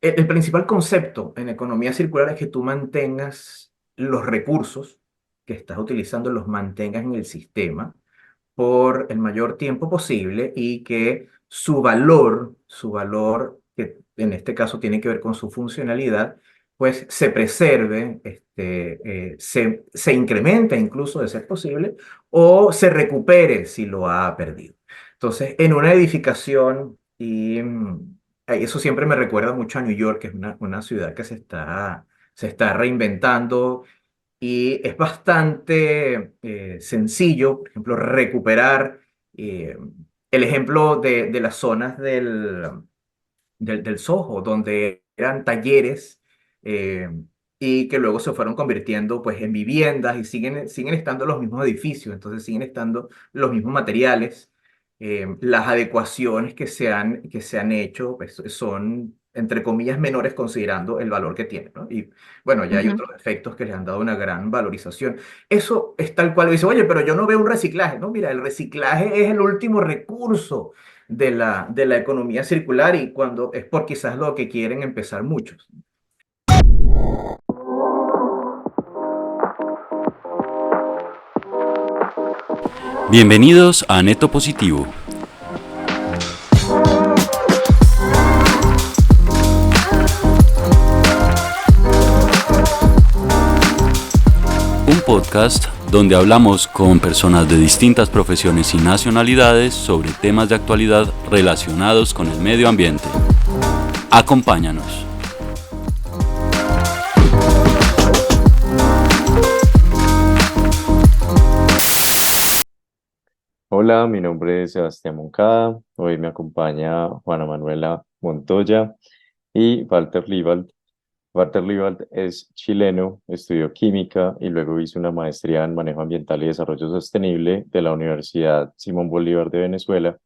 el principal concepto en economía circular es que tú mantengas los recursos que estás utilizando, los mantengas en el sistema por el mayor tiempo posible y que su valor, que en este caso tiene que ver con su funcionalidad, pues se preserve, se incremente incluso de ser posible, o se recupere si lo ha perdido. Entonces, en una edificación, eso siempre me recuerda mucho a New York, que es una ciudad que se está reinventando y es bastante sencillo, por ejemplo, recuperar eh, el ejemplo de las zonas del Soho, donde eran talleres eh, y que luego se fueron convirtiendo pues, en viviendas y siguen estando los mismos edificios, entonces siguen estando los mismos materiales. Las adecuaciones que se han hecho pues, son, entre comillas, menores considerando el valor que tienen, ¿no? Y bueno, ya hay Ujú. otros efectos que le han dado una gran valorización. Eso es tal cual, dice, oye, pero yo no veo un reciclaje. No, mira, el reciclaje es el último recurso de la economía circular y cuando es por quizás lo que quieren empezar muchos. Bienvenidos a Neto Positivo, un podcast donde hablamos con personas de distintas profesiones y nacionalidades sobre temas de actualidad relacionados con el medio ambiente. Acompáñanos. Hola, mi nombre es Sebastián Moncada. Hoy me acompaña Juana Manuela Montoya y Walter Liebald. Walter Liebald es chileno, estudió química y luego hizo una maestría en manejo ambiental y desarrollo sostenible de la Universidad Simón Bolívar de Venezuela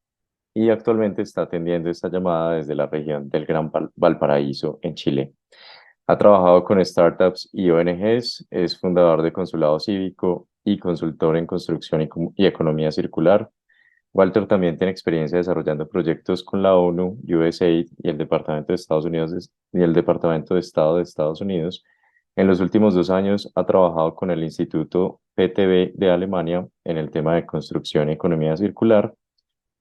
y actualmente está atendiendo esta llamada desde la región del Gran Valparaíso en Chile. Ha trabajado con startups y ONGs, es fundador de Consulado Cívico y consultor en construcción y economía circular. Walter también tiene experiencia desarrollando proyectos con la ONU, USAID y el Departamento de Estados Unidos y el Departamento de Estado de Estados Unidos. En los últimos 2 años ha trabajado con el Instituto PTB de Alemania en el tema de construcción y economía circular.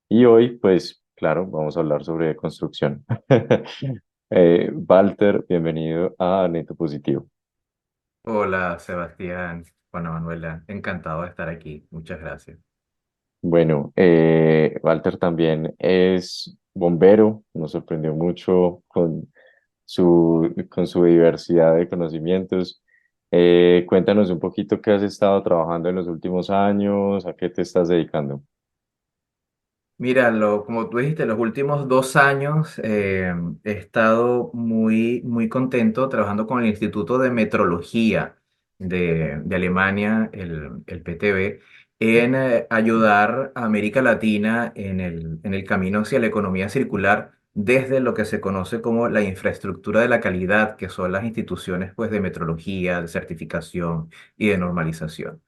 Y hoy, pues, claro, vamos a hablar sobre construcción. Walter, bienvenido a Neto Positivo. Hola, Sebastián, Juana Manuela, encantado de estar aquí. Muchas gracias. Bueno, Walter también es bombero, nos sorprendió mucho con su diversidad de conocimientos. Cuéntanos un poquito qué has estado trabajando en los últimos años, a qué te estás dedicando. Mira, como tú dijiste, los últimos 2 años he estado muy, muy contento trabajando con el Instituto de Metrología de Alemania, el PTB, en ayudar a América Latina en el camino hacia la economía circular desde lo que se conoce como la infraestructura de la calidad, que son las instituciones pues, de metrología, de certificación y de normalización.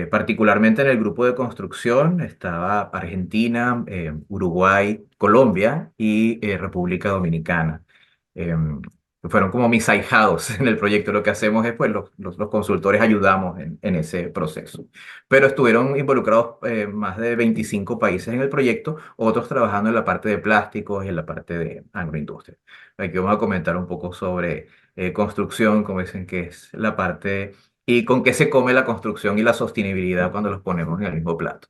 Particularmente en el grupo de construcción estaba Argentina, Uruguay, Colombia y República Dominicana. Fueron como mis ahijados en el proyecto. Lo que hacemos es, pues, los consultores ayudamos en ese proceso. Pero estuvieron involucrados más de 25 países en el proyecto, otros trabajando en la parte de plásticos y en la parte de agroindustria. Aquí vamos a comentar un poco sobre construcción, como dicen que es la parte y con qué se come la construcción y la sostenibilidad cuando los ponemos en el mismo plato.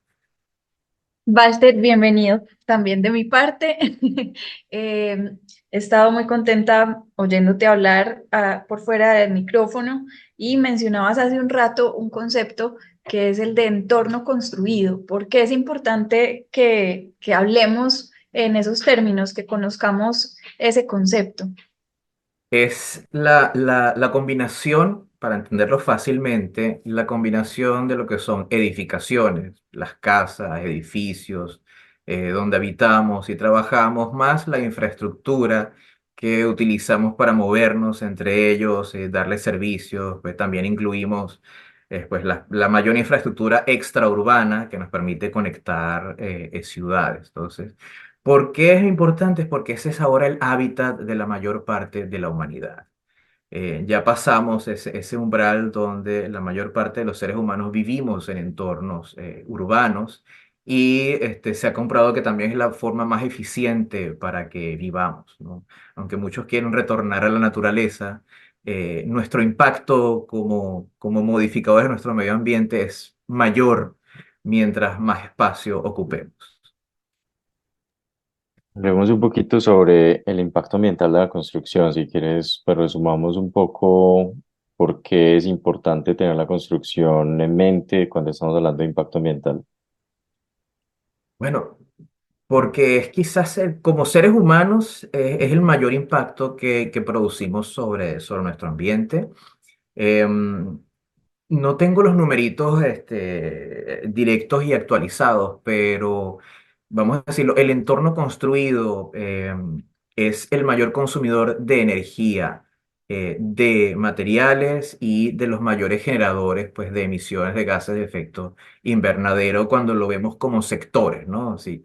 Walter, bienvenido también de mi parte. Eh, He estado muy contenta oyéndote hablar por fuera del micrófono y mencionabas hace un rato un concepto que es el de entorno construido. ¿Por qué es importante que hablemos en esos términos, que conozcamos ese concepto? Es la combinación, para entenderlo fácilmente, la combinación de lo que son edificaciones, las casas, edificios, donde habitamos y trabajamos, más la infraestructura que utilizamos para movernos entre ellos, darles servicios. Pues también incluimos pues, la mayor infraestructura extraurbana que nos permite conectar ciudades. Entonces, ¿Por qué es importante? Porque ese es ahora el hábitat de la mayor parte de la humanidad. Ya pasamos ese umbral donde la mayor parte de los seres humanos vivimos en entornos urbanos y se ha comprobado que también es la forma más eficiente para que vivamos, ¿no? Aunque muchos quieren retornar a la naturaleza, nuestro impacto como modificadores de nuestro medio ambiente es mayor mientras más espacio ocupemos. Hablemos un poquito sobre el impacto ambiental de la construcción, si quieres, pero resumamos un poco por qué es importante tener la construcción en mente cuando estamos hablando de impacto ambiental. Bueno, porque es quizás como seres humanos es el mayor impacto que producimos sobre nuestro ambiente. Em, no tengo los numeritos directos y actualizados, pero vamos a decirlo, el entorno construido es el mayor consumidor de energía, de materiales y de los mayores generadores pues, de emisiones de gases de efecto invernadero cuando lo vemos como sectores, ¿no? Sí,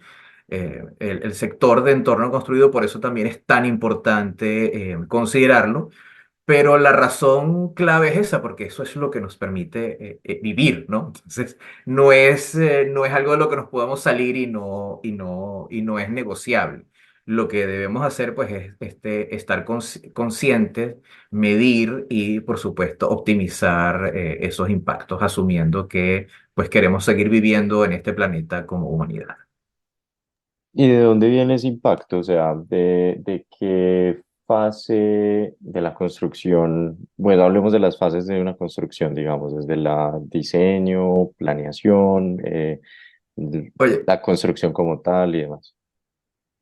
el sector de entorno construido, por eso también es tan importante considerarlo, pero la razón clave es esa, porque eso es lo que nos permite vivir, ¿no? Entonces, no es algo de lo que nos podamos salir y no es negociable. Lo que debemos hacer, pues, es estar conscientes, medir y, por supuesto, optimizar esos impactos, asumiendo que, pues, queremos seguir viviendo en este planeta como humanidad. ¿Y de dónde viene ese impacto? O sea, de qué fase de la construcción, bueno, hablemos de las fases de una construcción, digamos, desde la diseño, planeación, Oye, la construcción como tal y demás.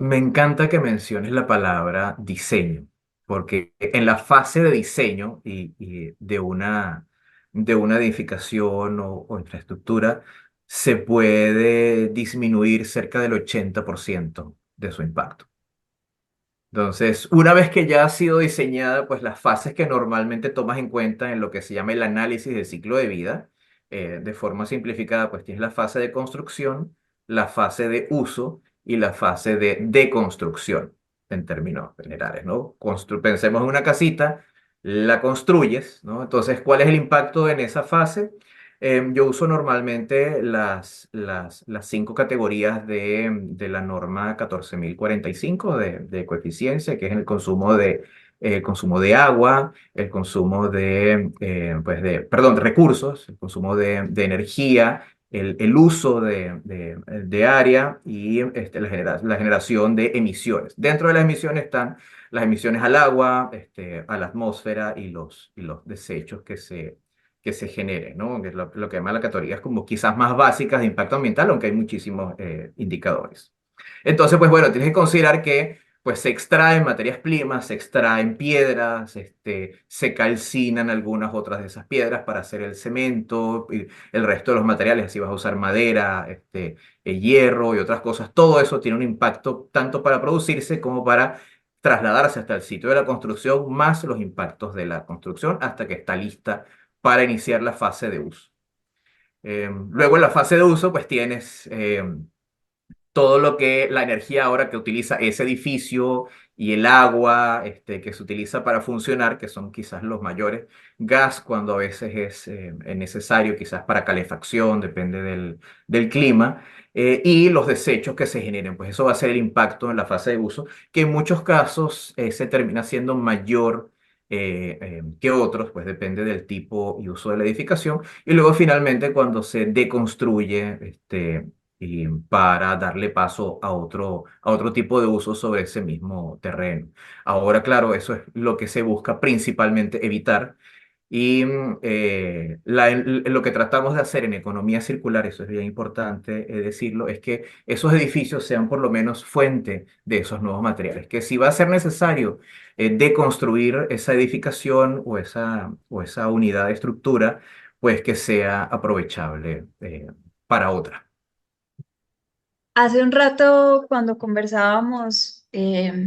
me encanta que menciones la palabra diseño, porque en la fase de diseño y de una edificación o infraestructura se puede disminuir cerca del 80% de su impacto. Entonces, una vez que ya ha sido diseñada, pues las fases que normalmente tomas en cuenta en lo que se llama el análisis del ciclo de vida, de forma simplificada, pues tienes la fase de construcción, la fase de uso y la fase de deconstrucción, en términos generales, ¿no? Pensemos en una casita, la construyes, ¿no? Entonces, ¿cuál es el impacto en esa fase? Yo uso normalmente las 5 categorías de la norma 14.045 de coeficiencia, que es el consumo de agua, el consumo perdón, de recursos, el consumo de energía, el uso de área y la generación de emisiones. Dentro de las emisiones están las emisiones al agua, a la atmósfera y los desechos que se genere, ¿no? Que es lo que llama la categoría es como quizás más básicas de impacto ambiental, aunque hay muchísimos indicadores. Entonces, pues bueno, tienes que considerar que pues se extraen materias primas, se extraen piedras, se calcinan algunas otras de esas piedras para hacer el cemento y el resto de los materiales, así vas a usar madera, hierro y otras cosas. Todo eso tiene un impacto tanto para producirse como para trasladarse hasta el sitio de la construcción, más los impactos de la construcción hasta que está lista para iniciar la fase de uso. Luego en la fase de uso, pues tienes todo lo que la energía ahora que utiliza ese edificio y el agua que se utiliza para funcionar, que son quizás los mayores, gas cuando a veces es necesario, quizás para calefacción, depende del clima, y los desechos que se generen, pues eso va a ser el impacto en la fase de uso, que en muchos casos se termina siendo mayor que otros, pues depende del tipo y uso de la edificación, y luego finalmente cuando se deconstruye, y para darle paso a otro tipo de uso sobre ese mismo terreno. Ahora, claro, eso es lo que se busca principalmente evitar. Y lo que tratamos de hacer en economía circular, eso es bien importante decirlo, es que esos edificios sean por lo menos fuente de esos nuevos materiales. Que si va a ser necesario deconstruir esa edificación o esa unidad de estructura, pues que sea aprovechable para otra. Hace un rato, cuando conversábamos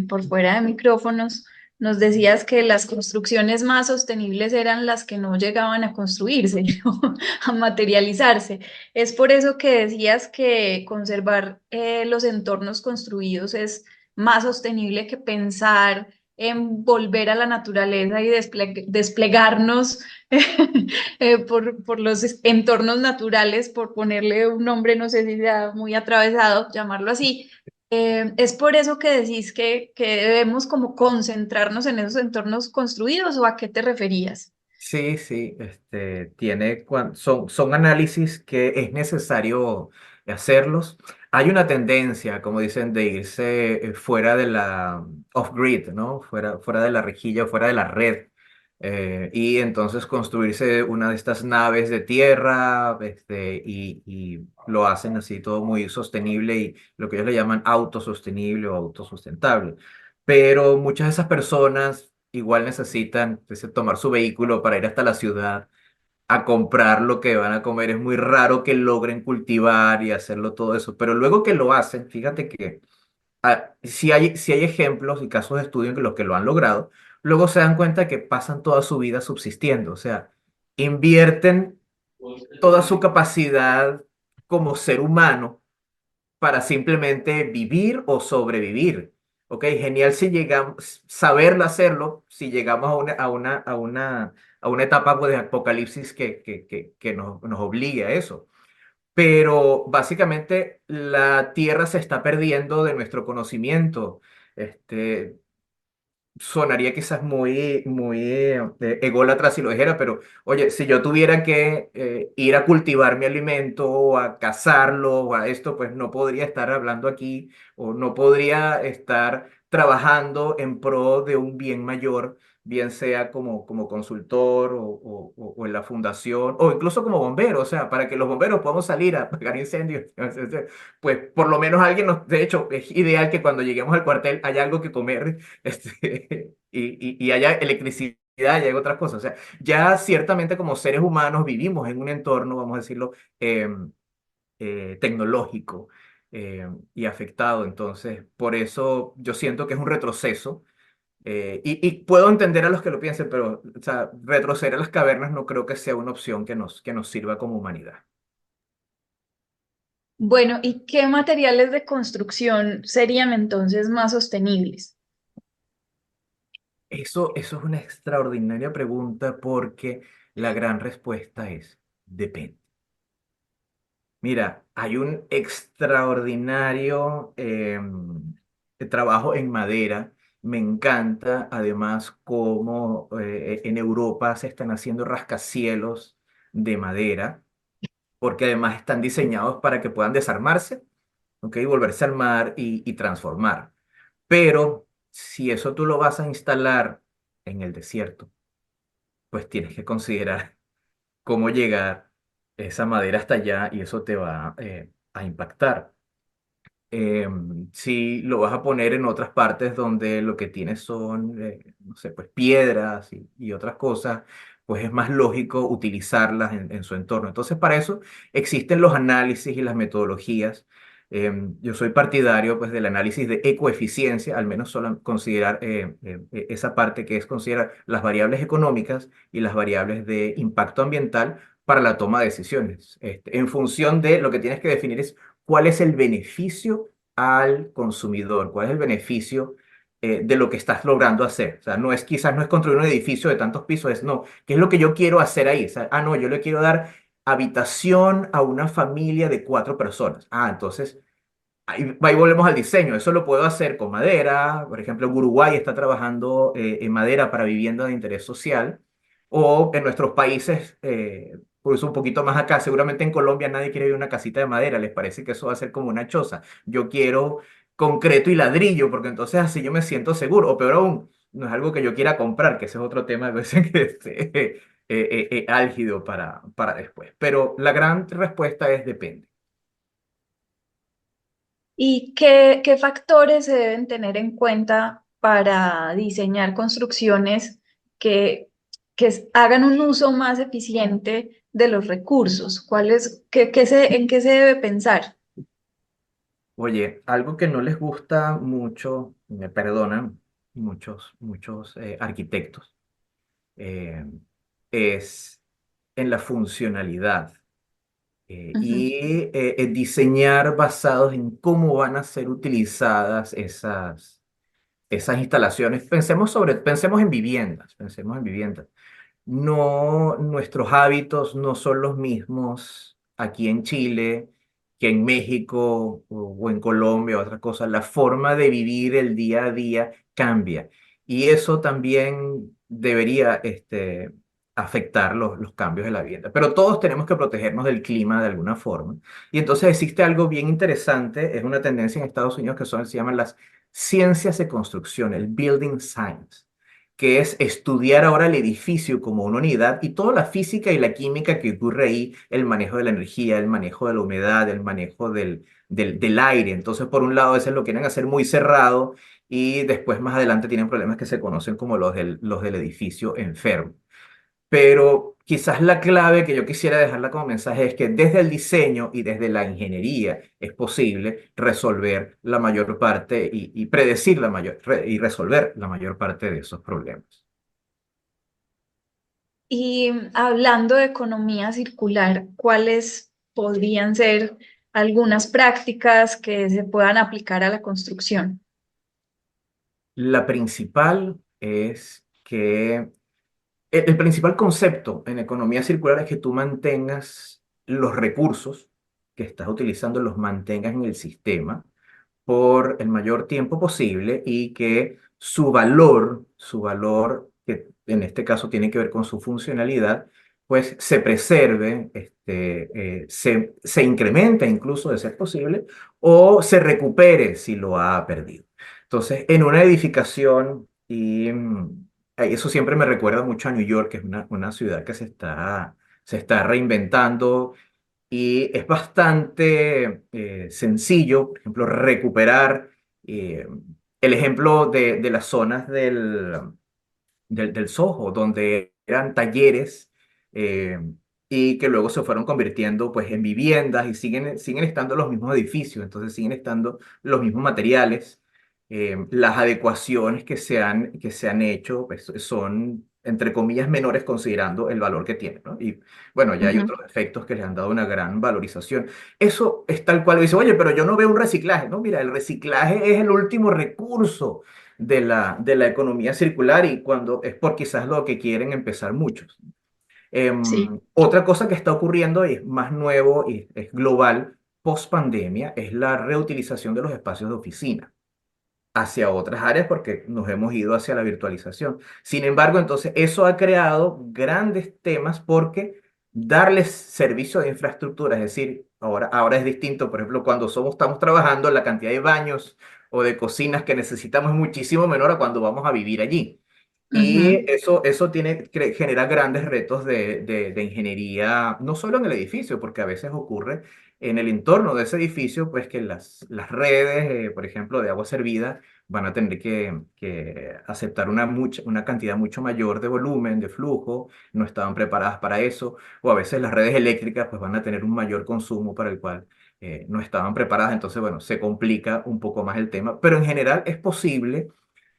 por fuera de micrófonos, nos decías que las construcciones más sostenibles eran las que no llegaban a construirse, ¿no? A materializarse. Es por eso que decías que conservar los entornos construidos es más sostenible que pensar en volver a la naturaleza y desplegarnos por los entornos naturales, por ponerle un nombre, no sé si sea muy atravesado, llamarlo así. ¿Es por eso que decís que debemos como concentrarnos en esos entornos construidos o a qué te referías? Sí, sí, son análisis que es necesario hacerlos. Hay una tendencia, como dicen, de irse fuera de la off-grid, ¿no? Fuera de la rejilla, fuera de la red. Y entonces construirse una de estas naves de tierra, y lo hacen así todo muy sostenible y lo que ellos le llaman autosostenible o autosustentable. Pero muchas de esas personas igual necesitan tomar su vehículo para ir hasta la ciudad a comprar lo que van a comer. Es muy raro que logren cultivar y hacerlo todo eso, pero luego que lo hacen, fíjate que si hay ejemplos y casos de estudio en que los que lo han logrado, luego se dan cuenta que pasan toda su vida subsistiendo, o sea, invierten toda su capacidad como ser humano para simplemente vivir o sobrevivir. Ok, genial si llegamos, saberlo hacerlo, si llegamos a una etapa pues, de apocalipsis que nos obligue a eso. Pero básicamente la Tierra se está perdiendo de nuestro conocimiento. Este, Sonaría quizás muy ególatra si lo dijera, pero oye, si yo tuviera que ir a cultivar mi alimento o a cazarlo o a esto, pues no podría estar hablando aquí o no podría estar trabajando en pro de un bien mayor, bien sea como consultor o en la fundación o incluso como bombero, o sea, para que los bomberos podamos salir a apagar incendios. Pues por lo menos alguien nos, de hecho, es ideal que cuando lleguemos al cuartel haya algo que comer y haya electricidad y haya otras cosas. O sea, ya ciertamente como seres humanos vivimos en un entorno, vamos a decirlo, tecnológico y afectado. Entonces, por eso yo siento que es un retroceso. Y puedo entender a los que lo piensen, pero o sea, retroceder a las cavernas no creo que sea una opción que nos sirva como humanidad. Bueno, ¿y qué materiales de construcción serían entonces más sostenibles? Eso es una extraordinaria pregunta porque la gran respuesta es depende. Mira, hay un extraordinario trabajo en madera. Me encanta además cómo en Europa se están haciendo rascacielos de madera, porque además están diseñados para que puedan desarmarse, ¿ok? Y volverse a armar y transformar. Pero si eso tú lo vas a instalar en el desierto, pues tienes que considerar cómo llegar esa madera hasta allá y eso te va a impactar. Si lo vas a poner en otras partes donde lo que tienes son, no sé, pues piedras y otras cosas, pues es más lógico utilizarlas en su entorno. Entonces, para eso existen los análisis y las metodologías. Yo soy partidario pues del análisis de ecoeficiencia, al menos solo considerar esa parte que es considerar las variables económicas y las variables de impacto ambiental para la toma de decisiones. En función de lo que tienes que definir es cuál es el beneficio al consumidor, cuál es el beneficio de lo que estás logrando hacer. O sea, no es quizás no es construir un edificio de tantos pisos, es no, ¿qué es lo que yo quiero hacer ahí? O sea, no, yo le quiero dar habitación a una familia de 4 personas. Entonces ahí volvemos al diseño. Eso lo puedo hacer con madera. Por ejemplo, en Uruguay está trabajando en madera para vivienda de interés social. O en nuestros países, por eso un poquito más acá, seguramente en Colombia nadie quiere vivir en una casita de madera. Les parece que eso va a ser como una choza. Yo quiero concreto y ladrillo, porque entonces así yo me siento seguro. O peor aún, no es algo que yo quiera comprar, que ese es otro tema a veces que es álgido para después. Pero la gran respuesta es depende. ¿Y qué factores se deben tener en cuenta para diseñar construcciones que, hagan un uso más eficiente de los recursos? ¿En qué se debe pensar? Oye, algo que no les gusta mucho, me perdonan, muchos arquitectos, eh, es en la funcionalidad Ujú. diseñar basados en cómo van a ser utilizadas esas instalaciones. Pensemos en viviendas. No, nuestros hábitos no son los mismos aquí en Chile que en México o en Colombia o otras cosas. La forma de vivir el día a día cambia y eso también debería afectar los cambios de la vivienda. Pero todos tenemos que protegernos del clima de alguna forma. Y entonces existe algo bien interesante, es una tendencia en Estados Unidos se llaman las ciencias de construcción, el building science, que es estudiar ahora el edificio como una unidad y toda la física y la química que ocurre ahí, el manejo de la energía, el manejo de la humedad, el manejo del aire. Entonces, por un lado, a veces lo quieren hacer muy cerrado y después más adelante tienen problemas que se conocen como los del edificio enfermo. Pero quizás la clave que yo quisiera dejarla como mensaje es que desde el diseño y desde la ingeniería es posible resolver la mayor parte y predecir y resolver la mayor parte de esos problemas. Y hablando de economía circular, ¿cuáles podrían ser algunas prácticas que se puedan aplicar a la construcción? La principal es que el principal concepto en economía circular es que tú mantengas los recursos que estás utilizando, los mantengas en el sistema por el mayor tiempo posible y que su valor, que en este caso tiene que ver con su funcionalidad, pues se preserve, se incrementa incluso de ser posible o se recupere si lo ha perdido. Entonces, en una edificación, eso siempre me recuerda mucho a New York, que es una ciudad que se está reinventando y es bastante sencillo, por ejemplo, recuperar eh, el ejemplo de las zonas del Soho, donde eran talleres eh, y que luego se fueron convirtiendo pues, en viviendas y siguen estando los mismos edificios, entonces siguen estando los mismos materiales. Las adecuaciones que se han hecho pues, son, entre comillas, menores considerando el valor que tienen, ¿no? Y bueno, ya hay Ujú, otros efectos que les han dado una gran valorización. Eso es tal cual, dice, oye, pero yo no veo un reciclaje. No, mira, el reciclaje es el último recurso de la economía circular y cuando es por quizás lo que quieren empezar muchos. sí. Otra cosa que está ocurriendo y es más nuevo y es global post pandemia es la reutilización de los espacios de oficina hacia otras áreas porque nos hemos ido hacia la virtualización. Sin embargo, entonces eso ha creado grandes temas porque darles servicio de infraestructura, es decir, ahora es distinto, por ejemplo, cuando estamos trabajando, la cantidad de baños o de cocinas que necesitamos es muchísimo menor a cuando vamos a vivir allí. Y Ujú, eso genera grandes retos de ingeniería, no solo en el edificio, porque a veces ocurre en el entorno de ese edificio, pues que las redes, por ejemplo, de agua servida, van a tener que aceptar una cantidad mucho mayor de volumen, de flujo, no estaban preparadas para eso, o a veces las redes eléctricas pues van a tener un mayor consumo para el cual no estaban preparadas, entonces bueno, se complica un poco más el tema, pero en general es posible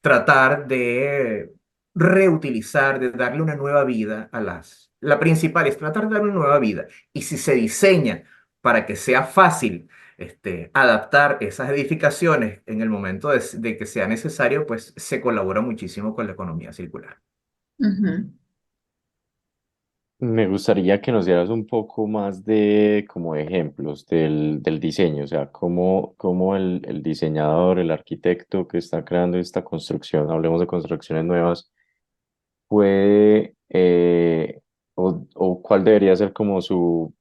tratar de reutilizar, de darle una nueva vida La principal es tratar de darle una nueva vida, y si se diseña para que sea fácil adaptar esas edificaciones en el momento de que sea necesario, pues se colabora muchísimo con la economía circular. ujú. Me gustaría que nos dieras un poco más de como ejemplos del diseño, o sea, cómo el diseñador, el arquitecto que está creando esta construcción, hablemos de construcciones nuevas, puede o cuál debería ser como su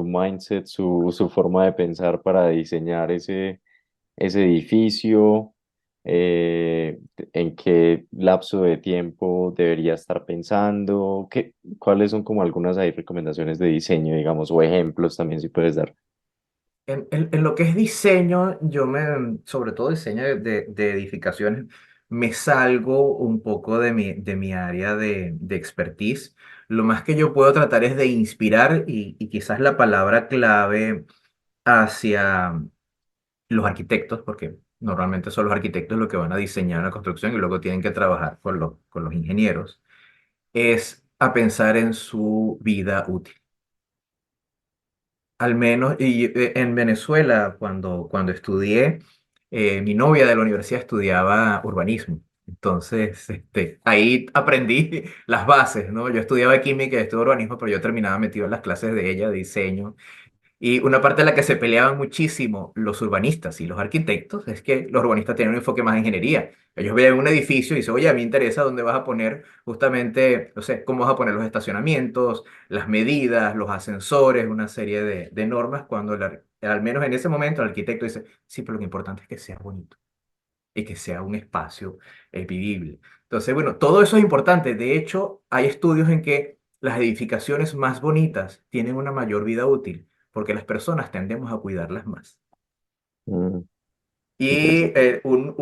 mindset, su forma de pensar para diseñar ese edificio, en qué lapso de tiempo debería estar pensando, cuáles son como algunas ahí recomendaciones de diseño, digamos, o ejemplos también si puedes dar. En lo que es diseño, sobre todo diseño de edificaciones, me salgo un poco de mi área de expertise. Lo más que yo puedo tratar es de inspirar y quizás la palabra clave hacia los arquitectos, porque normalmente son los arquitectos los que van a diseñar la construcción y luego tienen que trabajar con los ingenieros, es a pensar en su vida útil. Al menos, y en Venezuela, cuando estudié, mi novia de la universidad estudiaba urbanismo. Entonces, ahí aprendí las bases, ¿no? Yo estudiaba química y estudiaba urbanismo, pero yo terminaba metido en las clases de ella de diseño y una parte en la que se peleaban muchísimo los urbanistas y los arquitectos es que los urbanistas tienen un enfoque más de ingeniería. Ellos ven un edificio y dicen, oye, a mí me interesa dónde vas a poner justamente, no sé, cómo vas a poner los estacionamientos, las medidas, los ascensores, una serie de normas, cuando al menos en ese momento el arquitecto dice, sí, pero lo importante es que sea bonito y que sea un espacio vivible. Entonces, bueno, todo eso es importante. De hecho, hay estudios en que las edificaciones más bonitas tienen una mayor vida útil porque las personas tendemos a cuidarlas más. Mm, Y interesante. uno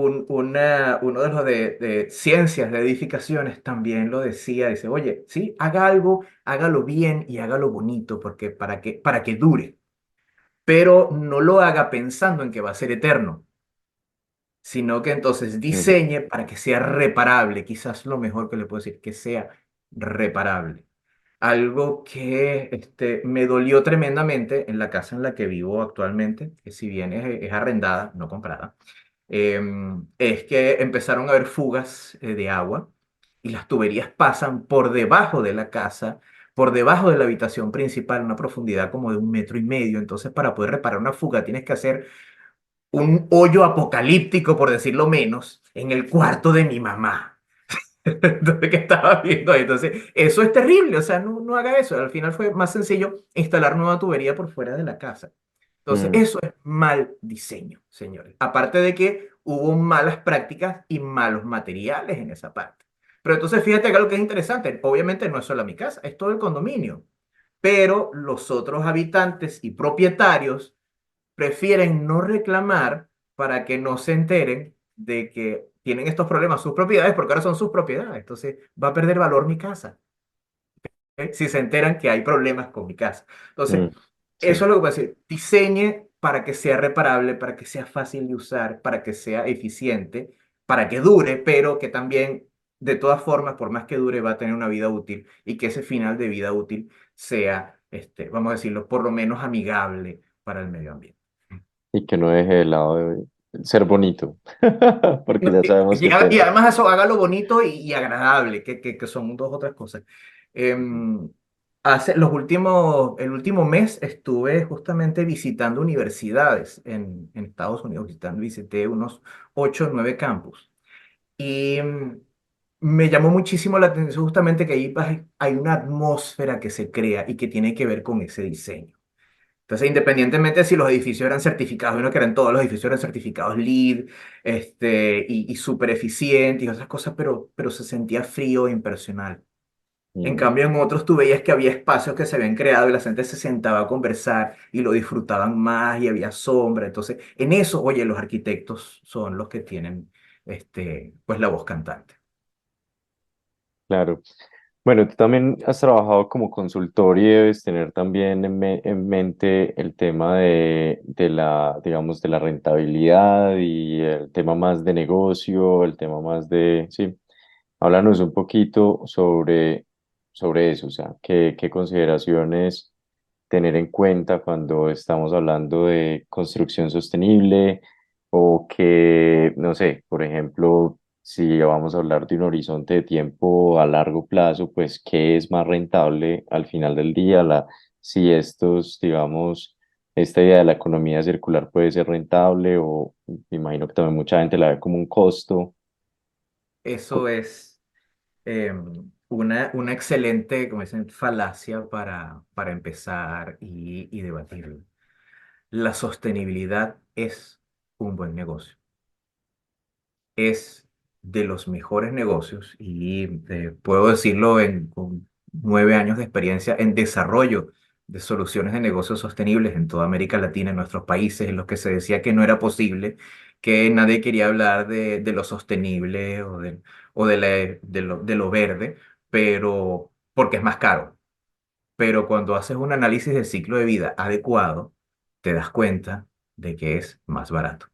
de los de ciencias de edificaciones también lo decía, dice, oye, sí, haga algo, hágalo bien y hágalo bonito, porque para que dure, pero no lo haga pensando en que va a ser eterno, sino que entonces Mm, diseñe para que sea reparable, quizás lo mejor que le puedo decir, que sea reparable. Algo que me dolió tremendamente en la casa en la que vivo actualmente, que si bien es arrendada, no comprada, es que empezaron a haber fugas de agua y las tuberías pasan por debajo de la casa, por debajo de la habitación principal, a una profundidad como de 1,5 metros. Entonces, para poder reparar una fuga, tienes que hacer un hoyo apocalíptico, por decirlo menos, en el cuarto de mi mamá. Entonces, que estaba viendo ahí. Entonces, eso es terrible, o sea, no haga eso. Al final fue más sencillo instalar nueva tubería por fuera de la casa. Entonces, mm, eso es mal diseño, señores. Aparte de que hubo malas prácticas y malos materiales en esa parte. Pero entonces, fíjate acá lo que es interesante. Obviamente no es solo mi casa, es todo el condominio. Pero los otros habitantes y propietarios prefieren no reclamar para que no se enteren de que tienen estos problemas sus propiedades, porque ahora son sus propiedades. Entonces va a perder valor mi casa, ¿ok? Si se enteran que hay problemas con mi casa. Entonces, mm, eso sí, es lo que voy a decir. Diseñe para que sea reparable, para que sea fácil de usar, para que sea eficiente, para que dure, pero que también, de todas formas, por más que dure, va a tener una vida útil y que ese final de vida útil sea, vamos a decirlo, por lo menos amigable para el medio ambiente. y que no deje de lado de ser bonito, porque No, ya sabemos que y tiene. además eso, hágalo bonito y agradable, que son dos otras cosas. Em, el último mes estuve justamente visitando universidades en Estados Unidos, visité unos 8 o 9 campus. Y me llamó muchísimo la atención justamente que ahí hay una atmósfera que se crea y que tiene que ver con ese diseño. Entonces, independientemente de si los edificios eran certificados, bueno, que eran todos los edificios eran certificados LEED, y súper eficientes y otras cosas, pero se sentía frío e impersonal. En Mm, cambio, en otros tú veías que había espacios que se habían creado y la gente se sentaba a conversar y lo disfrutaban más y había sombra. Entonces, en eso, oye, los arquitectos son los que tienen, pues la voz cantante. claro. Bueno, tú también has trabajado como consultor y debes tener también en mente el tema de la, digamos, de la rentabilidad y el tema más de negocio, el tema más de, sí, háblanos un poquito sobre eso, o sea, qué consideraciones tener en cuenta cuando estamos hablando de construcción sostenible o que, no sé, por ejemplo, si vamos a hablar de un horizonte de tiempo a largo plazo, pues qué es más rentable al final del día, si estos, digamos, esta idea de la economía circular puede ser rentable o me imagino que también mucha gente la ve como un costo. Eso es una excelente, como dicen, falacia para empezar y debatirlo. La sostenibilidad es un buen negocio. Es de los mejores negocios y puedo decirlo con 9 años de experiencia en desarrollo de soluciones de negocios sostenibles en toda América Latina, en nuestros países, en los que se decía que no era posible, que nadie quería hablar de lo sostenible de lo verde, pero porque es más caro. Pero cuando haces un análisis del ciclo de vida adecuado, te das cuenta de que es más barato.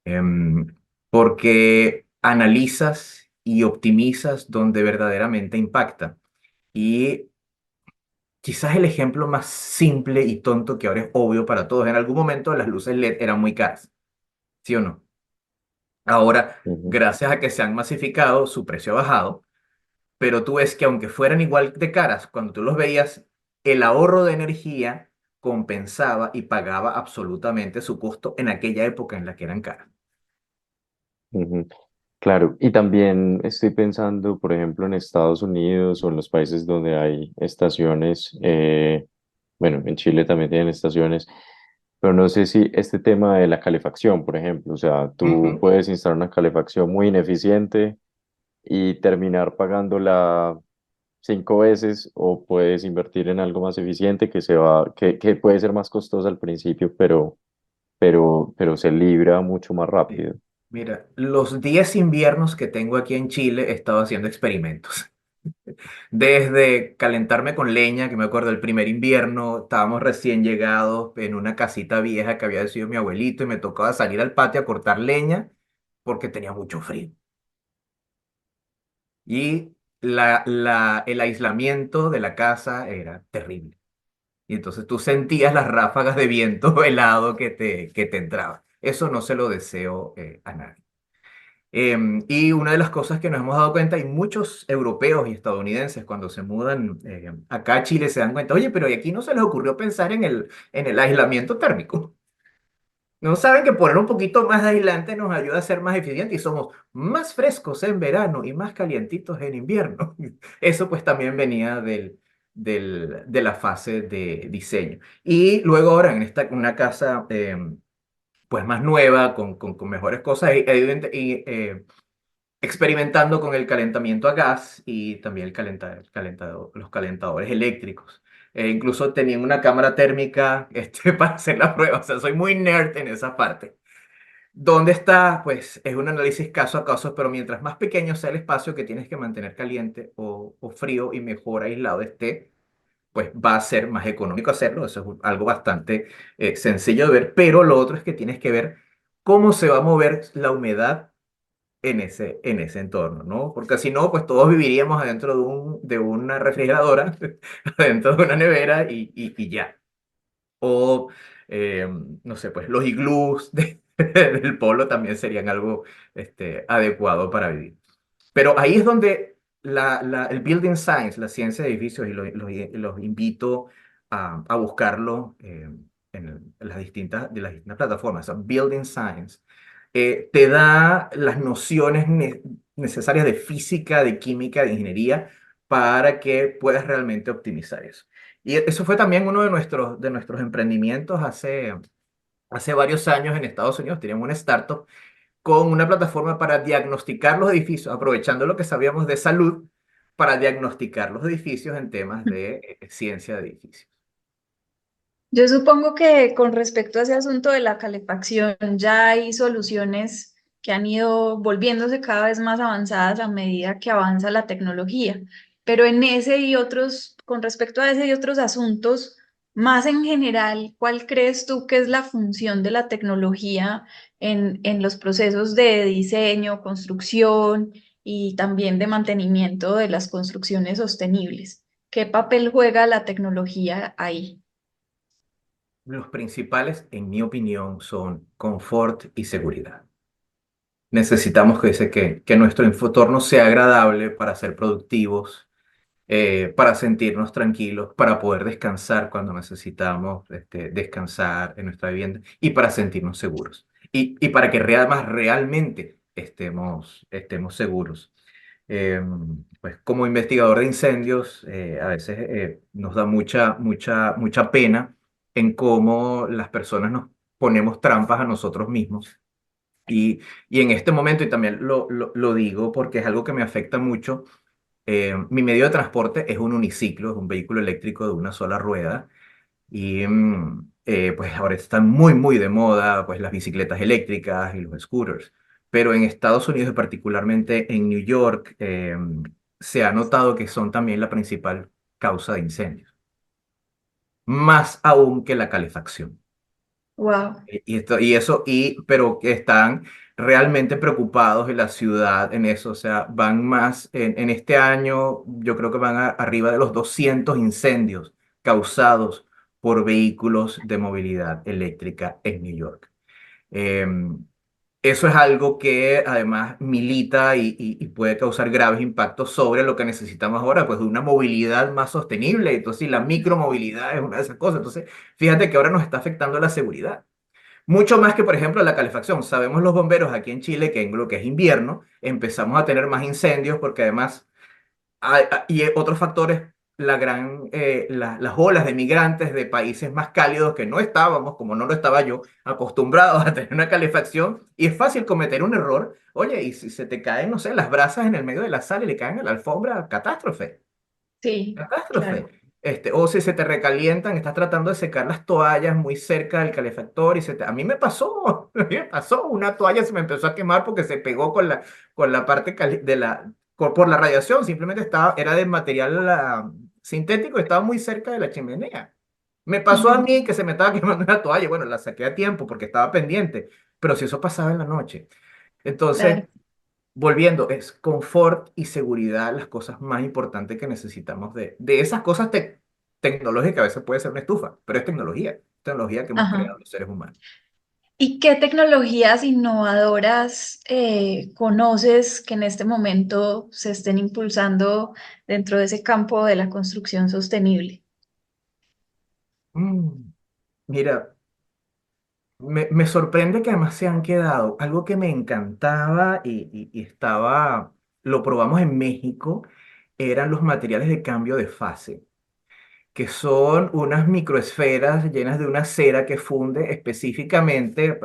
Em, Porque analizas y optimizas donde verdaderamente impacta. Y quizás el ejemplo más simple y tonto que ahora es obvio para todos, en algún momento las luces LED eran muy caras, ¿sí o no? Ahora, Ujú, gracias a que se han masificado, su precio ha bajado, pero tú ves que aunque fueran igual de caras, cuando tú los veías, el ahorro de energía compensaba y pagaba absolutamente su costo en aquella época en la que eran caras. ujú. Claro, y también estoy pensando, por ejemplo, en Estados Unidos o en los países donde hay estaciones, bueno, en Chile también tienen estaciones, pero no sé si este tema de la calefacción, por ejemplo, o sea, tú Ujú. puedes instalar una calefacción muy ineficiente y terminar pagándola 5 veces, o puedes invertir en algo más eficiente que puede ser más costoso al principio, pero se libra mucho más Sí. rápido. Mira, los 10 inviernos que tengo aquí en Chile he estado haciendo experimentos. Desde calentarme con leña, que me acuerdo el primer invierno, estábamos recién llegados en una casita vieja que había sido mi abuelito y me tocaba salir al patio a cortar leña porque tenía mucho frío. Y el aislamiento de la casa era terrible. Y entonces tú sentías las ráfagas de viento helado que te entraban. Eso no se lo deseo a nadie. Y una de las cosas que nos hemos dado cuenta, y muchos europeos y estadounidenses cuando se mudan acá a Chile se dan cuenta, oye, pero ¿y aquí no se les ocurrió pensar en el aislamiento térmico? No saben que poner un poquito más de aislante nos ayuda a ser más eficientes y somos más frescos en verano y más calientitos en invierno. Eso pues también venía de la fase de diseño. Y luego ahora en una casa pues más nueva, con mejores cosas, experimentando con el calentamiento a gas y también los calentadores eléctricos. Incluso tenían una cámara térmica para hacer la prueba. O sea, soy muy nerd en esa parte. ¿Dónde está? Pues es un análisis caso a caso, pero mientras más pequeño sea el espacio que tienes que mantener caliente o frío y mejor aislado esté, pues va a ser más económico hacerlo. Eso es algo bastante sencillo de ver, pero lo otro es que tienes que ver cómo se va a mover la humedad en ese entorno, ¿no? Porque si no, pues todos viviríamos adentro de una refrigeradora, adentro de una nevera y ya. O, eh, no sé, pues los iglús del polo también serían algo adecuado para vivir. Pero ahí es donde el building science, la ciencia de edificios, y los invito a buscarlo en las distintas plataformas. O sea, building science te da las nociones necesarias de física, de química, de ingeniería para que puedas realmente optimizar eso. Y eso fue también uno de nuestros emprendimientos hace varios años en Estados Unidos. Teníamos una startup con una plataforma para diagnosticar los edificios, aprovechando lo que sabíamos de salud, para diagnosticar los edificios en temas de ciencia de edificios. Yo supongo que con respecto a ese asunto de la calefacción, ya hay soluciones que han ido volviéndose cada vez más avanzadas a medida que avanza la tecnología. Pero en ese y otros, con respecto a ese y otros asuntos, más en general, ¿cuál crees tú que es la función de la tecnología en los procesos de diseño, construcción y también de mantenimiento de las construcciones sostenibles? ¿Qué papel juega la tecnología ahí? Los principales, en mi opinión, son confort y seguridad. Necesitamos que nuestro entorno sea agradable para ser productivos, para sentirnos tranquilos, para poder descansar cuando necesitamos descansar en nuestra vivienda y para sentirnos seguros. Y para que más realmente estemos seguros. Pues como investigador de incendios, a veces nos da mucha, mucha, mucha pena en cómo las personas nos ponemos trampas a nosotros mismos. Y en este momento, y también lo digo porque es algo que me afecta mucho, mi medio de transporte es un uniciclo, es un vehículo eléctrico de una sola rueda. Y pues ahora están muy, muy de moda pues las bicicletas eléctricas y los scooters. Pero en Estados Unidos, y particularmente en New York, se ha notado que son también la principal causa de incendios, más aún que la calefacción. Wow. Pero que están realmente preocupados en la ciudad en eso. O sea, van más, en este año, yo creo que van arriba de los 200 incendios causados por vehículos de movilidad eléctrica en New York. Em, Eso es algo que además milita y puede causar graves impactos sobre lo que necesitamos ahora, pues de una movilidad más sostenible. Entonces, y la micromovilidad es una de esas cosas. Entonces, fíjate que ahora nos está afectando la seguridad. Mucho más que, por ejemplo, la calefacción. Sabemos los bomberos aquí en Chile que en lo que es invierno empezamos a tener más incendios porque además otros factores, las olas de migrantes de países más cálidos que no estábamos, como no lo estaba yo, acostumbrados a tener una calefacción y es fácil cometer un error. Oye, y si se te caen, no sé, las brasas en el medio de la sala y le caen a la alfombra, catástrofe. Sí, Catástrofe. claro. O si se te recalientan, estás tratando de secar las toallas muy cerca del calefactor y A mí me pasó, a mí me pasó, una toalla se me empezó a quemar porque se pegó con la parte por la radiación, simplemente era de material sintético, estaba muy cerca de la chimenea. Me pasó a Ujú. mí que se me estaba quemando una toalla, bueno, la saqué a tiempo porque estaba pendiente, pero si eso pasaba en la noche. Entonces, Claro. volviendo, es confort y seguridad las cosas más importantes que necesitamos de esas cosas tecnológicas. A veces puede ser una estufa, pero es tecnología que hemos Ajá. creado los seres humanos. ¿Y qué tecnologías innovadoras conoces que en este momento se estén impulsando dentro de ese campo de la construcción sostenible? Mm, Mira, me sorprende que además se han quedado. Algo que me encantaba lo probamos en México, eran los materiales de cambio de fase, que son unas microesferas llenas de una cera que funde específicamente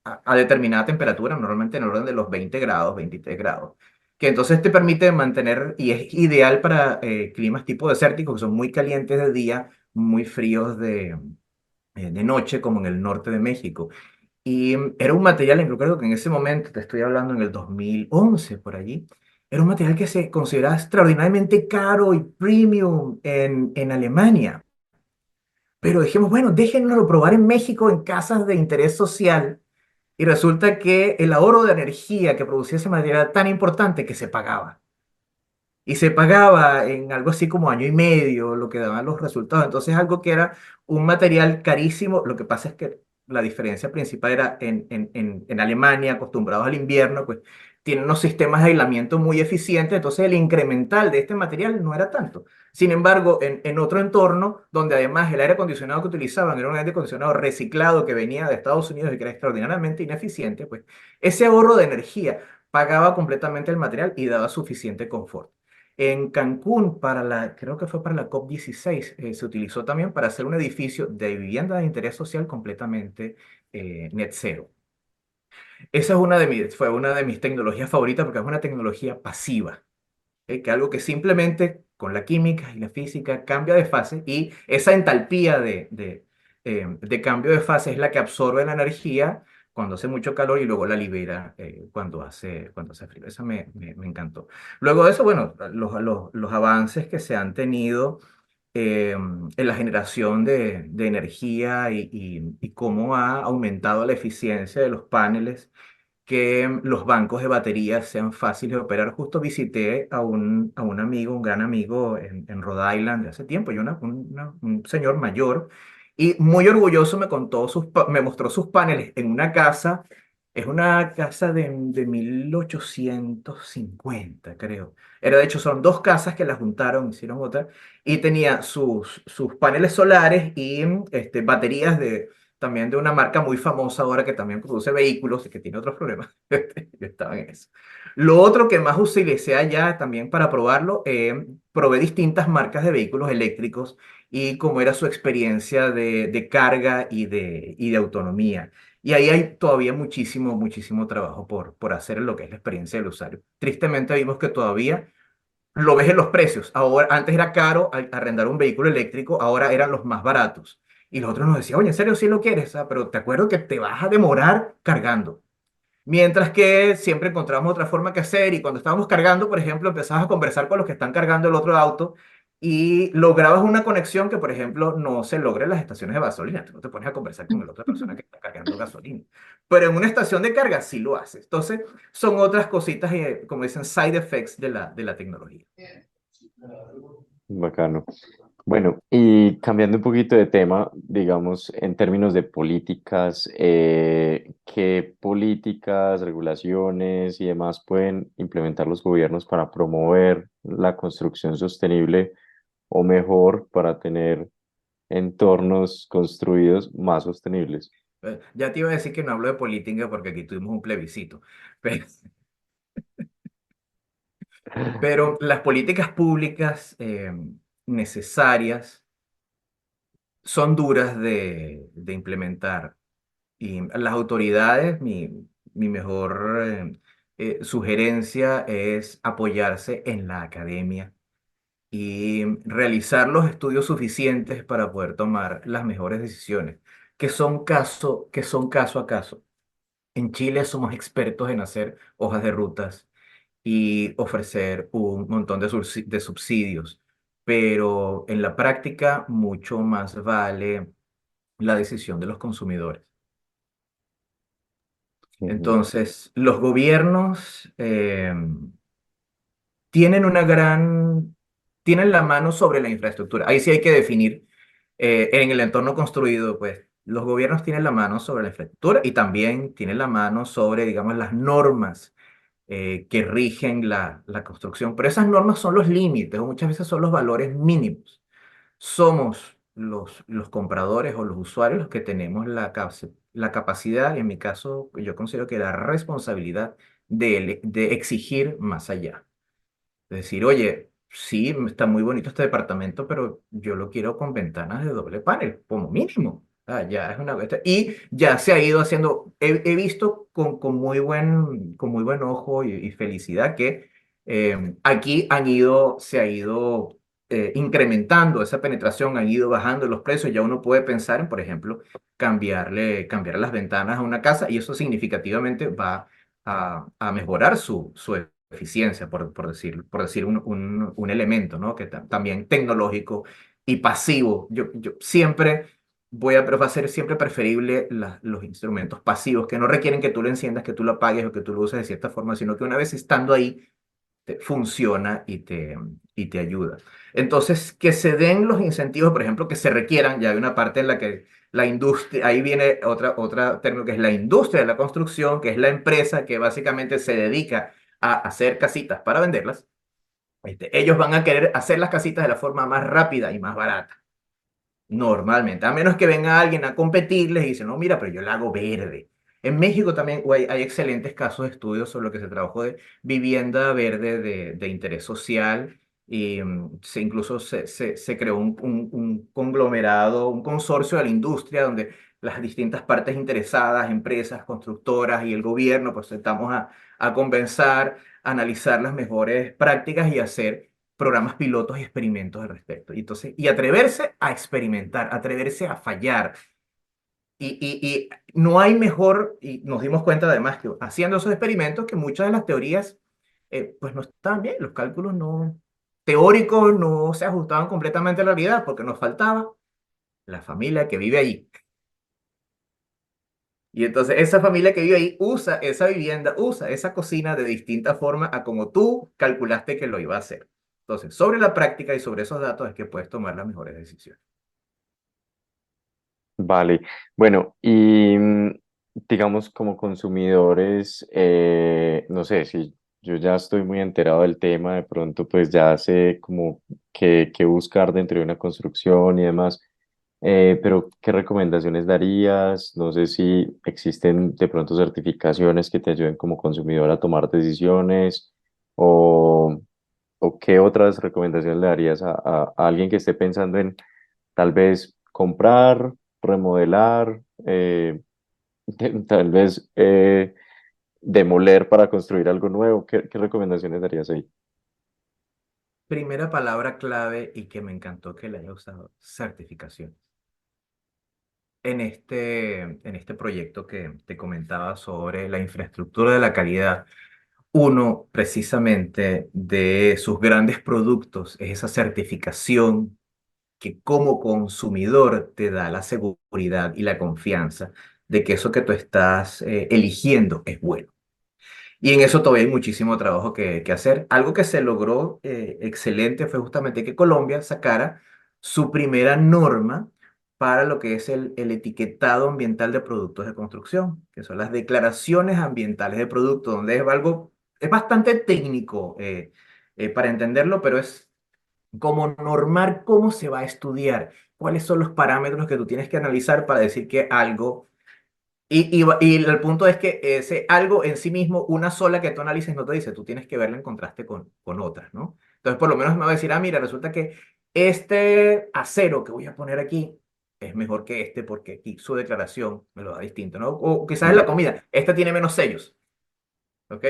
a determinada temperatura, normalmente en el orden de los 20 grados, 23 grados, que entonces te permite mantener, y es ideal para climas tipo desérticos, que son muy calientes de día, muy fríos de noche, como en el norte de México. Y era un material, creo que en ese momento, te estoy hablando en el 2011 por allí, era un material que se consideraba extraordinariamente caro y premium en Alemania. Pero dijimos, bueno, déjenlo probar en México en casas de interés social. Y resulta que el ahorro de energía que producía ese material era tan importante que se pagaba. Y se pagaba en algo así como año y medio lo que daban los resultados. Entonces, algo que era un material carísimo. Lo que pasa es que la diferencia principal era en Alemania, acostumbrados al invierno, pues tienen unos sistemas de aislamiento muy eficientes. Entonces, el incremental de este material no era tanto. Sin embargo, en otro entorno, donde además el aire acondicionado que utilizaban era un aire acondicionado reciclado que venía de Estados Unidos y que era extraordinariamente ineficiente, pues ese ahorro de energía pagaba completamente el material y daba suficiente confort. En Cancún, creo que fue para la COP16, se utilizó también para hacer un edificio de vivienda de interés social completamente net cero. Esa fue una de mis tecnologías favoritas porque es una tecnología pasiva, que algo que simplemente con la química y la física cambia de fase y esa entalpía de cambio de fase es la que absorbe la energía cuando hace mucho calor y luego la libera cuando hace frío. Esa me encantó. Luego de eso, bueno, los avances que se han tenido en la generación de energía y cómo ha aumentado la eficiencia de los paneles que los bancos de baterías sean fáciles de operar. Justo visité a un amigo, un gran amigo en Rhode Island de hace tiempo, un señor mayor, y muy orgulloso me mostró sus paneles en una casa, es una casa de 1850 creo. De hecho, son dos casas que las juntaron, hicieron otra, y tenía sus paneles solares y baterías también de una marca muy famosa ahora que también produce vehículos y que tiene otros problemas. Yo estaba en eso. Lo otro que más utilicé allá también para probarlo, probé distintas marcas de vehículos eléctricos y cómo era su experiencia de carga y de autonomía. Y ahí hay todavía muchísimo, muchísimo trabajo por hacer en lo que es la experiencia del usuario. Tristemente vimos que todavía lo ves en los precios. Ahora, antes era caro arrendar un vehículo eléctrico, ahora eran los más baratos. Y los otros nos decían, oye, ¿en serio sí lo quieres? Pero te acuerdo que te vas a demorar cargando. Mientras que siempre encontramos otra forma que hacer y cuando estábamos cargando, por ejemplo, empezabas a conversar con los que están cargando el otro auto y lograbas una conexión que, por ejemplo, no se logra en las estaciones de gasolina. Tú no te pones a conversar con la otra persona que está cargando gasolina. Pero en una estación de carga sí lo haces. Entonces, son otras cositas, como dicen, side effects de la tecnología. Bacano. Bueno, y cambiando un poquito de tema, digamos, en términos de políticas, ¿qué políticas, regulaciones y demás pueden implementar los gobiernos para promover la construcción sostenible o mejor para tener entornos construidos más sostenibles? Ya te iba a decir que no hablo de política porque aquí tuvimos un plebiscito. Pero, pero las políticas públicas necesarias son duras de implementar. Y las autoridades, mi mejor sugerencia es apoyarse en la academia y realizar los estudios suficientes para poder tomar las mejores decisiones, que son caso a caso. En Chile somos expertos en hacer hojas de rutas y ofrecer un montón de subsidios, pero en la práctica mucho más vale la decisión de los consumidores. Ujú, Entonces, los gobiernos tienen una tienen la mano sobre la infraestructura. Ahí sí hay que definir en el entorno construido, pues los gobiernos tienen la mano sobre la infraestructura y también tienen la mano sobre, digamos, las normas que rigen la construcción. Pero esas normas son los límites o muchas veces son los valores mínimos. Somos los compradores o los usuarios los que tenemos la capacidad, y en mi caso yo considero que la responsabilidad de exigir más allá. Es decir, oye, sí, está muy bonito este departamento, pero yo lo quiero con ventanas de doble panel, como mínimo. Ah, ya es una y ya se ha ido haciendo, he visto con muy buen ojo y felicidad que aquí se ha ido incrementando esa penetración, han ido bajando los precios, ya uno puede pensar en, por ejemplo, cambiar las ventanas a una casa y eso significativamente va a mejorar su eficiencia, por decir un elemento, ¿no? Que también tecnológico y pasivo. Yo siempre va a ser siempre preferible los instrumentos pasivos que no requieren que tú lo enciendas, que tú lo apagues o que tú lo uses de cierta forma, sino que una vez estando ahí, funciona y te ayuda. Entonces, que se den los incentivos, por ejemplo, que se requieran, ya hay una parte en la que la industria, ahí viene otra término que es la industria de la construcción, que es la empresa que básicamente se dedica a hacer casitas para venderlas. Ellos van a querer hacer las casitas de la forma más rápida y más barata. Normalmente, a menos que venga alguien a competirles y dice, no, mira, pero yo la hago verde. En México también hay excelentes casos de estudios sobre lo que se trabajó de vivienda verde de interés social y incluso se creó un conglomerado, un consorcio de la industria donde las distintas partes interesadas, empresas, constructoras y el gobierno, pues estamos a conversar, analizar las mejores prácticas y hacer programas pilotos y experimentos al respecto. Y, entonces, y atreverse a experimentar, atreverse a fallar. Y no hay mejor, y nos dimos cuenta además que haciendo esos experimentos que muchas de las teorías pues no estaban bien, los cálculos no teóricos no se ajustaban completamente a la realidad porque nos faltaba la familia que vive allí. Y entonces esa familia que vive ahí usa esa vivienda, usa esa cocina de distinta forma a como tú calculaste que lo iba a hacer. Entonces, sobre la práctica y sobre esos datos es que puedes tomar las mejores decisiones. vale, bueno, y digamos como consumidores, no sé, si yo ya estoy muy enterado del tema, de pronto pues ya sé como qué buscar dentro de una construcción y demás. Pero ¿qué recomendaciones darías? No sé si existen de pronto certificaciones que te ayuden como consumidor a tomar decisiones o, o qué otras recomendaciones le darías a alguien que esté pensando en tal vez comprar, remodelar, tal vez demoler para construir algo nuevo. ¿Qué recomendaciones darías ahí? Primera palabra clave y que me encantó que le haya usado, certificación. En este proyecto que te comentaba sobre la infraestructura de la calidad, uno precisamente de sus grandes productos es esa certificación que como consumidor te da la seguridad y la confianza de que eso que tú estás eligiendo es bueno. Y en eso todavía hay muchísimo trabajo que hacer. Algo que se logró excelente fue justamente que Colombia sacara su primera norma para lo que es el etiquetado ambiental de productos de construcción, que son las declaraciones ambientales de productos, donde es algo, es bastante técnico para entenderlo, pero es como normar cómo se va a estudiar, cuáles son los parámetros que tú tienes que analizar para decir que algo y el punto es que ese algo en sí mismo, una sola que tú analices no te dice, tú tienes que verla en contraste con otras, ¿no? Entonces, por lo menos me va a decir, ah, mira, resulta que este acero que voy a poner aquí es mejor que este porque aquí su declaración me lo da distinto, ¿no? O quizás en la comida, esta tiene menos sellos. ¿Ok?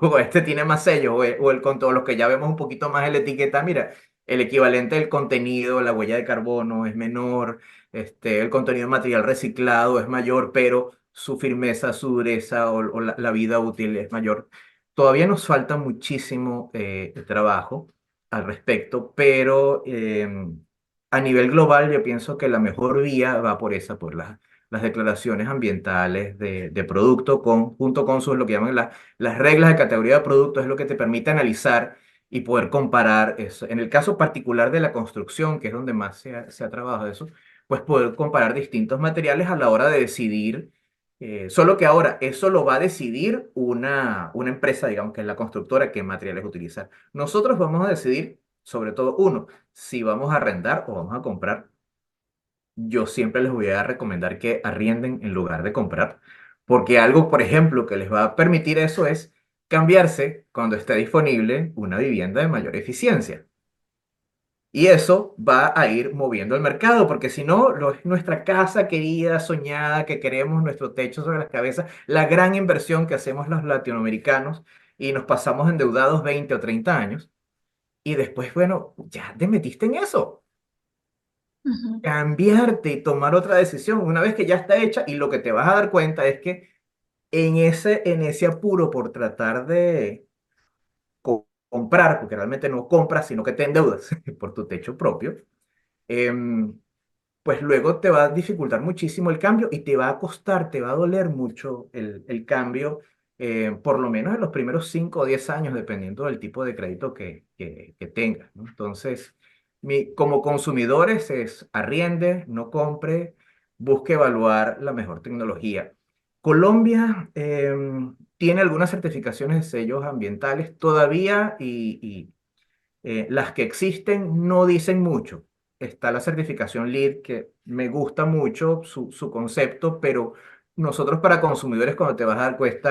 O este tiene más sellos, o el con todos los que ya vemos un poquito más en la etiqueta, mira, el equivalente del contenido, la huella de carbono es menor, el contenido de material reciclado es mayor, pero su firmeza, su dureza o la vida útil es mayor. Todavía nos falta muchísimo trabajo al respecto, pero a nivel global yo pienso que la mejor vía va por esa, por las declaraciones ambientales de producto junto con sus, lo que llaman las reglas de categoría de producto es lo que te permite analizar y poder comparar eso. En el caso particular de la construcción, que es donde más se ha trabajado eso, pues poder comparar distintos materiales a la hora de decidir, solo que ahora eso lo va a decidir una empresa, digamos que es la constructora, qué materiales utilizar. Nosotros vamos a decidir, sobre todo uno, si vamos a arrendar o vamos a comprar. Yo siempre les voy a recomendar que arrienden en lugar de comprar, porque algo, por ejemplo, que les va a permitir eso es cambiarse cuando esté disponible una vivienda de mayor eficiencia. Y eso va a ir moviendo el mercado, porque si no, nuestra casa querida, soñada, que queremos, nuestro techo sobre las cabezas, la gran inversión que hacemos los latinoamericanos y nos pasamos endeudados 20 o 30 años, y después, bueno, ya te metiste en eso, Ujú, cambiarte y tomar otra decisión una vez que ya está hecha y lo que te vas a dar cuenta es que en ese apuro por tratar de comprar, porque realmente no compras, sino que te endeudas por tu techo propio, em, pues luego te va a dificultar muchísimo el cambio y te va a costar, te va a doler mucho el cambio, por lo menos en los primeros 5 o 10 años, dependiendo del tipo de crédito que tengas, ¿no? Entonces, como consumidores es arriende, no compre, busque evaluar la mejor tecnología. Colombia tiene algunas certificaciones de sellos ambientales todavía y las que existen no dicen mucho. Está la certificación LEED, que me gusta mucho su concepto, pero nosotros para consumidores, cuando te vas a dar cuenta,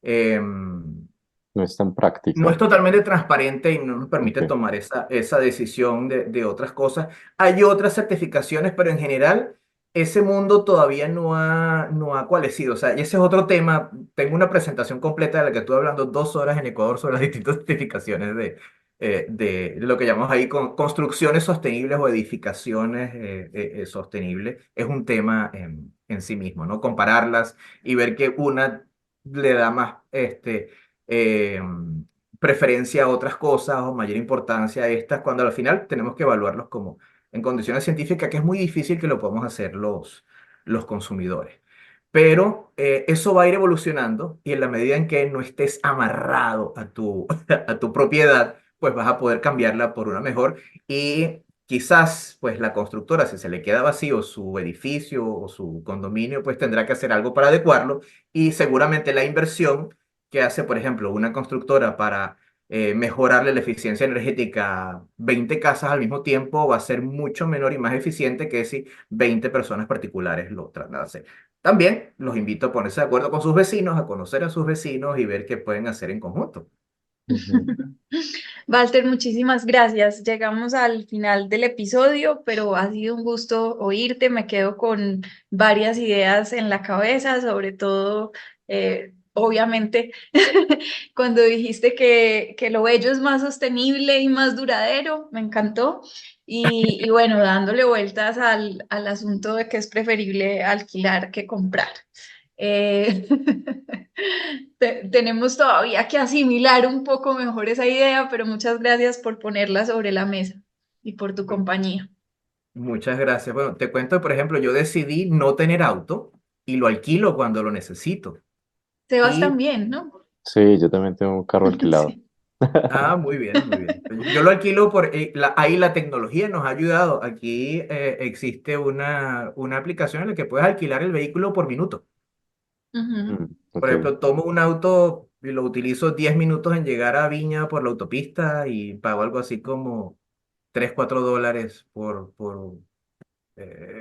em, No es tan no práctica. es totalmente transparente y no nos permite Ok. tomar esa decisión de otras cosas. Hay otras certificaciones, pero en general ese mundo todavía no ha coalescido. O sea, y ese es otro tema. Tengo una presentación completa de la que estuve hablando 2 horas en Ecuador sobre las distintas certificaciones de lo que llamamos ahí construcciones sostenibles o edificaciones sostenibles. Es un tema en sí mismo, ¿no? Compararlas y ver que una le da más eh, preferencia a otras cosas o mayor importancia a estas, cuando al final tenemos que evaluarlos como en condiciones científicas, que es muy difícil que lo podamos hacer los consumidores. Pero eso va a ir evolucionando y en la medida en que no estés amarrado a tu propiedad, pues vas a poder cambiarla por una mejor y quizás pues la constructora, si se le queda vacío su edificio o su condominio, pues tendrá que hacer algo para adecuarlo y seguramente la inversión que hace, por ejemplo, una constructora para mejorarle la eficiencia energética a 20 casas al mismo tiempo va a ser mucho menor y más eficiente que si 20 personas particulares lo tratan de hacer. También los invito a ponerse de acuerdo con sus vecinos, a conocer a sus vecinos y ver qué pueden hacer en conjunto. Ujú. Walter, muchísimas gracias. Llegamos al final del episodio, pero ha sido un gusto oírte. Me quedo con varias ideas en la cabeza, sobre todo, obviamente, cuando dijiste que lo bello es más sostenible y más duradero, me encantó. Y bueno, dándole vueltas al asunto de que es preferible alquilar que comprar. Eh, tenemos todavía que asimilar un poco mejor esa idea, pero muchas gracias por ponerla sobre la mesa y por tu compañía. Muchas gracias. Bueno, te cuento, por ejemplo, yo decidí no tener auto y lo alquilo cuando lo necesito. Sebas Y, también, ¿no? Sí, yo también tengo un carro alquilado. Sí. muy bien, muy bien. Yo lo alquilo por, ahí la tecnología nos ha ayudado. Aquí existe una aplicación en la que puedes alquilar el vehículo por minuto. Ujú. Por Ok. ejemplo, tomo un auto y lo utilizo 10 minutos en llegar a Viña por la autopista y pago algo así como $3, $4 por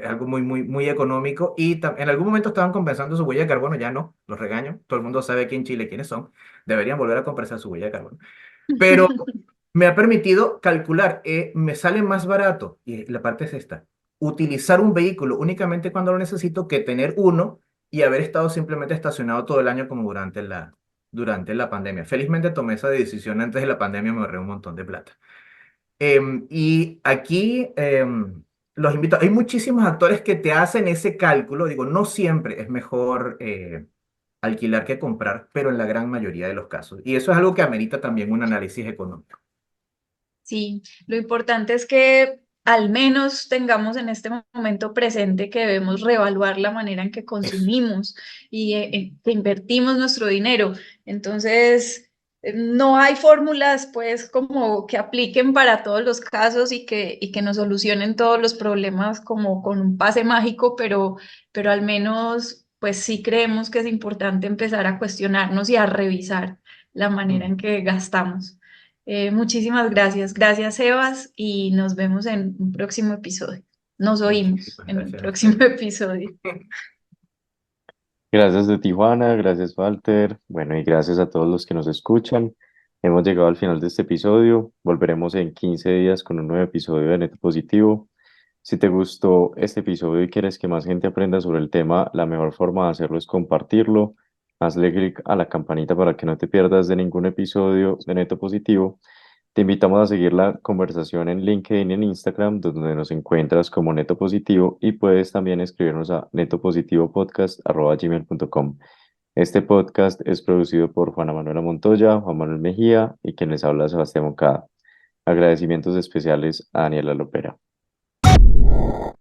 algo muy, muy, muy económico. Y en algún momento estaban compensando su huella de carbono, ya no, los regaño. Todo el mundo sabe aquí en Chile quiénes son. Deberían volver a compensar su huella de carbono. Pero me ha permitido calcular, me sale más barato, y la parte es esta, utilizar un vehículo únicamente cuando lo necesito que tener uno y haber estado simplemente estacionado todo el año como durante la pandemia. Felizmente tomé esa decisión antes de la pandemia, me ahorré un montón de plata. Y aquí los invito, hay muchísimos actores que te hacen ese cálculo, digo, no siempre es mejor alquilar que comprar, pero en la gran mayoría de los casos. Y eso es algo que amerita también un análisis económico. Sí, lo importante es que al menos tengamos en este momento presente que debemos reevaluar la manera en que Eso. consumimos y que invertimos nuestro dinero. Entonces, no hay fórmulas pues como que apliquen para todos los casos y que nos solucionen todos los problemas como con un pase mágico, pero al menos pues sí creemos que es importante empezar a cuestionarnos y a revisar la manera en Mm. que gastamos. Muchísimas gracias. Gracias, Sebas, y nos vemos en un próximo episodio. Nos oímos Muchísimas en un gracias a próximo ustedes. episodio. Gracias de Tijuana, gracias Walter. Bueno, y gracias a todos los que nos escuchan. Hemos llegado al final de este episodio. Volveremos en 15 días con un nuevo episodio de Neto Positivo. Si te gustó este episodio y quieres que más gente aprenda sobre el tema, la mejor forma de hacerlo es compartirlo. Hazle clic a la campanita para que no te pierdas de ningún episodio de Neto Positivo. Te invitamos a seguir la conversación en LinkedIn y en Instagram, donde nos encuentras como Neto Positivo, y puedes también escribirnos a netopositivopodcast@gmail.com. Este podcast es producido por Juana Manuela Montoya, Juan Manuel Mejía y quien les habla Sebastián Moncada. Agradecimientos especiales a Daniela Lopera.